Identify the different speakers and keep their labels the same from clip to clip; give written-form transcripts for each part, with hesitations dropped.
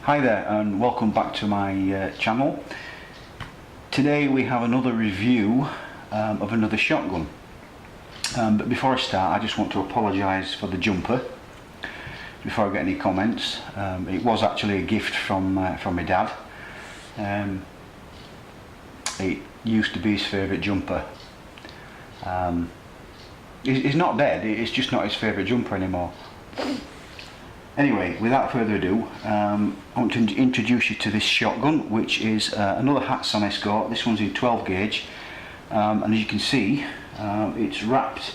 Speaker 1: Hi there and welcome back to my channel. Today we have another review of another shotgun. But before I start, I just want to apologise for the jumper before I get any comments. It was actually a gift from my dad. It used to be his favourite jumper. He's not dead, it's just not his favourite jumper anymore. Anyway, without further ado, I want to introduce you to this shotgun, which is another Hatsan Escort. This one's in 12 gauge, and as you can see, it's wrapped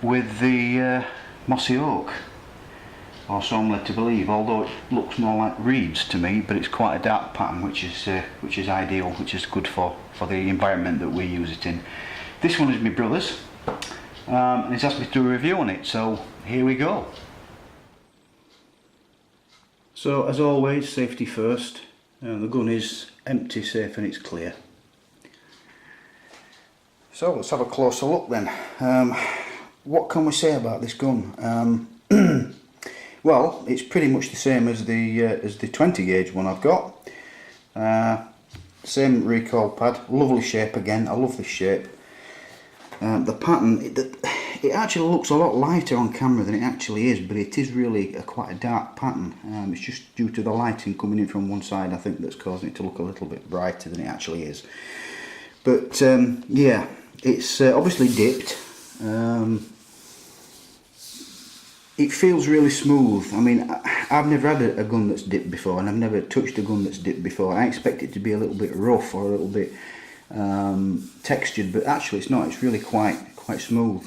Speaker 1: with the mossy oak, or so I'm led to believe, although it looks more like reeds to me, but it's quite a dark pattern, which is ideal, which is good for the environment that we use it in. This one is my brother's, and he's asked me to do a review on it, so here we go. So as always, safety first. The gun is empty, safe and it's clear. So let's have a closer look then. What can we say about this gun? Well, it's pretty much the same as the 20 gauge one I've got. Same recoil pad, lovely shape again. I love this shape. The pattern, it actually looks a lot lighter on camera than it actually is, but it is really quite a dark pattern. It's just due to the lighting coming in from one side, I think, that's causing it to look a little bit brighter than it actually is. But yeah, it's obviously dipped. It feels really smooth. I mean, I've never had a gun that's dipped before, and I've never touched a gun that's dipped before. I expect it to be a little bit rough or a little bit textured, but actually it's not. It's really quite smooth.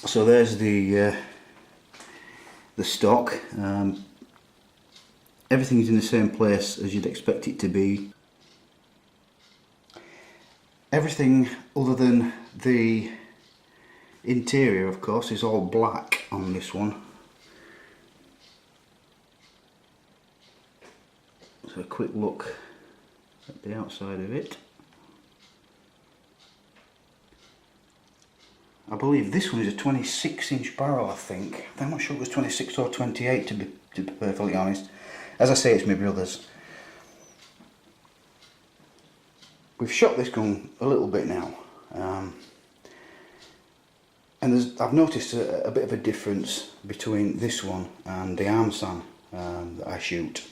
Speaker 1: So there's the stock. Everything is in the same place as you'd expect it to be. Everything other than the interior, of course, is all black on this one. So a quick look at the outside of it. I believe this one is a 26-inch barrel, I think. I'm not sure it was 26 or 28 to be perfectly honest. As I say, it's my brother's. We've shot this gun a little bit now, and I've noticed a bit of a difference between this one and the Hatsan that I shoot.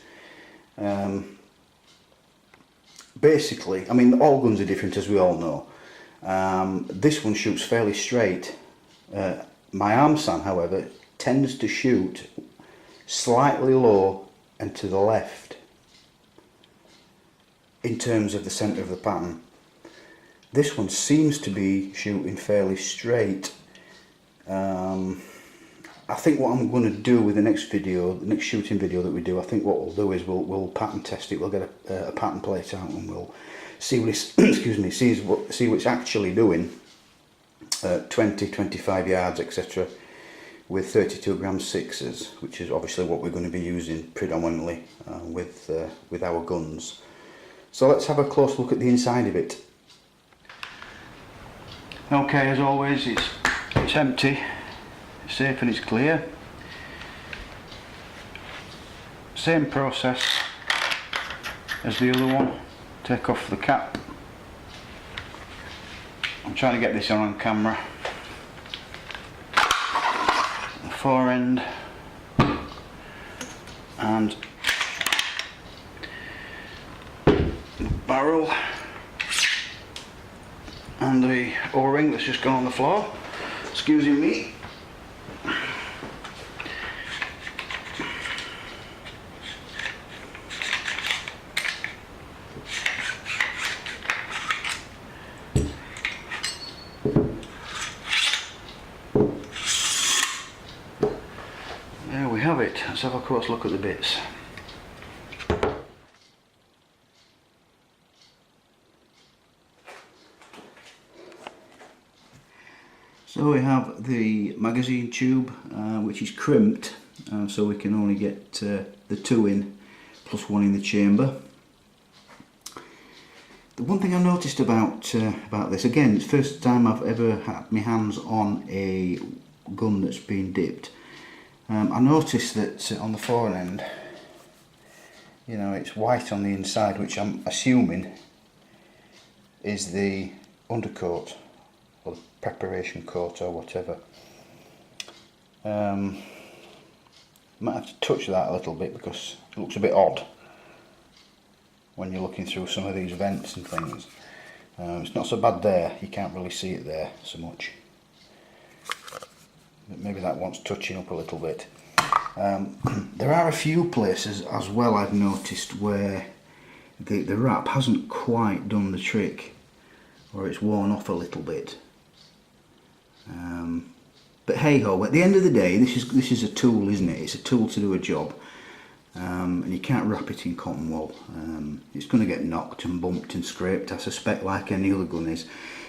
Speaker 1: Basically, I mean, all guns are different, as we all know. This one shoots fairly straight. My Hatsan, however, tends to shoot slightly low and to the left in terms of the centre of the pattern. This one seems to be shooting fairly straight. I think what I'm going to do with the next video, the next shooting video that we do, I think what we'll do is we'll pattern test it. We'll get a pattern plate out and we'll see what it's excuse me, see what it's actually doing at 20-25 yards, etc., with 32 gram sixes, which is obviously what we're going to be using predominantly with our guns. So let's have a close look at the inside of it. Okay, as always, it's empty, it's safe and it's clear. Same process as the other one. Take off the cap. I'm trying to get this on camera. The fore end and the barrel and the O-ring that's just gone on the floor. Excuse me. There we have it. Let's have a close look at the bits. So we have the magazine tube, which is crimped, so we can only get the 2 in plus 1 in the chamber. The one thing I noticed about this, again, it's the first time I've ever had my hands on a gun that's been dipped. I noticed that on the fore end, you know, it's white on the inside, which I'm assuming is the undercoat or the preparation coat or whatever. Might have to touch that a little bit because it looks a bit odd when you're looking through some of these vents and things. It's not so bad there, you can't really see it there so much, but maybe that wants touching up a little bit. There are a few places as well I've noticed where the wrap hasn't quite done the trick, or it's worn off a little bit. But hey ho, at the end of the day, this is a tool, isn't it? It's a tool to do a job, and you can't wrap it in cotton wool. It's going to get knocked and bumped and scraped, I suspect, like any other gun is.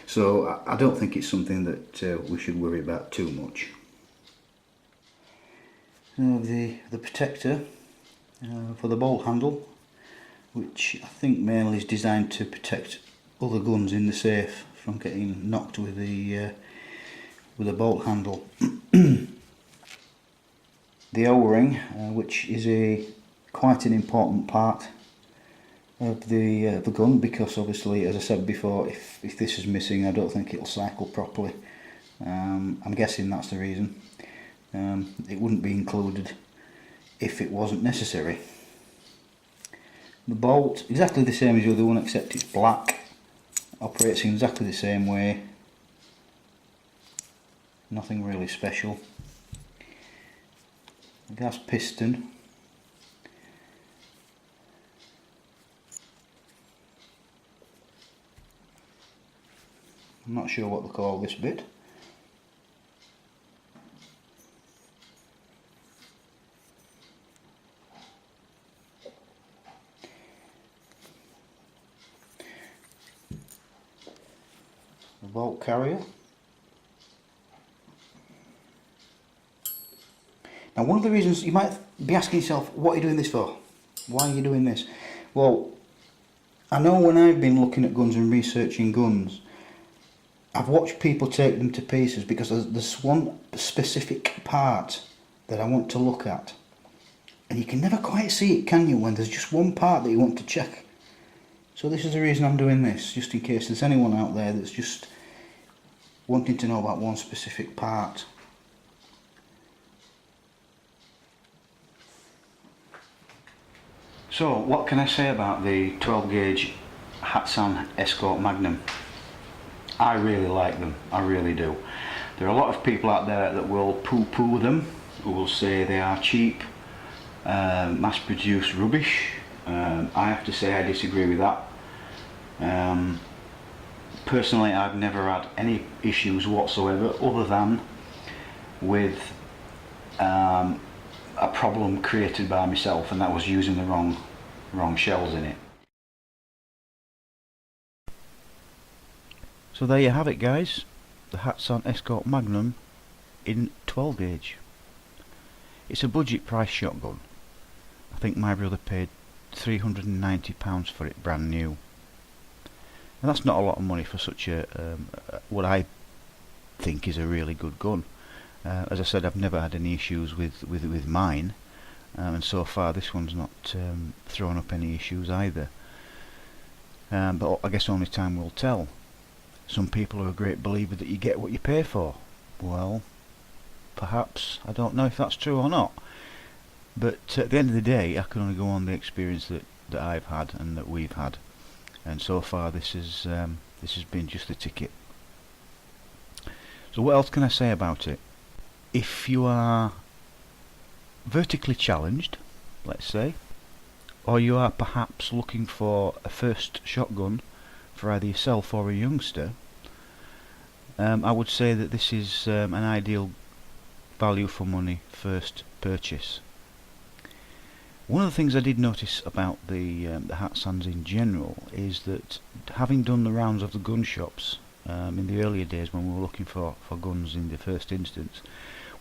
Speaker 1: So I don't think it's something that we should worry about too much. The protector for the bolt handle, which I think mainly is designed to protect other guns in the safe from getting knocked with the bolt handle. The O-ring, which is quite an important part of the gun, because obviously, as I said before, if this is missing, I don't think it'll cycle properly. I'm guessing that's the reason. It wouldn't be included if it wasn't necessary. The bolt, exactly the same as the other one, except it's black. Operates in exactly the same way. Nothing really special. The gas piston. I'm not sure what they call this bit. The bolt carrier. Now, one of the reasons you might be asking yourself, what are you doing this for? Why are you doing this? Well, I know when I've been looking at guns and researching guns, I've watched people take them to pieces because there's one specific part that I want to look at. And you can never quite see it, can you, when there's just one part that you want to check. So this is the reason I'm doing this, just in case there's anyone out there that's just wanting to know about one specific part. So what can I say about the 12 gauge Hatsan Escort Magnum? I really like them, I really do. There are a lot of people out there that will poo-poo them, who will say they are cheap, mass-produced rubbish. I have to say I disagree with that. Personally, I've never had any issues whatsoever other than with a problem created by myself, and that was using the wrong shells in it. So there you have it, guys, the Hatsan Escort Magnum in 12 gauge. It's a budget price shotgun. I think my brother paid £390 for it brand new, and that's not a lot of money for such a what I think is a really good gun. As I said, I've never had any issues with mine, and so far this one's not thrown up any issues either. But I guess only time will tell. Some people are a great believer that you get what you pay for. Well, perhaps, I don't know if that's true or not. But at the end of the day, I can only go on the experience that I've had and that we've had. And so far this has been just the ticket. So what else can I say about it? If you are vertically challenged, let's say, or you are perhaps looking for a first shotgun for either yourself or a youngster, I would say that this is an ideal value for money first purchase. One of the things I did notice about the Hatsans in general is that, having done the rounds of the gun shops in the earlier days when we were looking for guns in the first instance,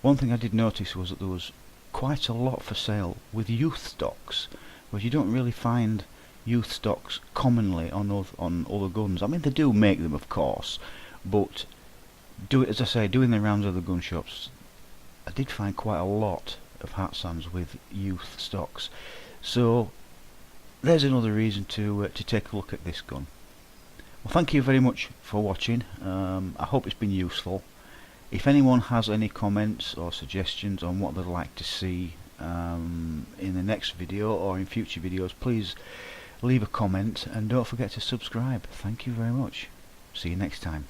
Speaker 1: one thing I did notice was that there was quite a lot for sale with youth stocks, whereas you don't really find youth stocks commonly on other guns. I mean, they do make them, of course, but as I say, doing the rounds of the gun shops, I did find quite a lot of Hatsans with youth stocks. So there's another reason to take a look at this gun. Well, thank you very much for watching. I hope it's been useful. If anyone has any comments or suggestions on what they'd like to see in the next video or in future videos, please leave a comment and don't forget to subscribe. Thank you very much. See you next time.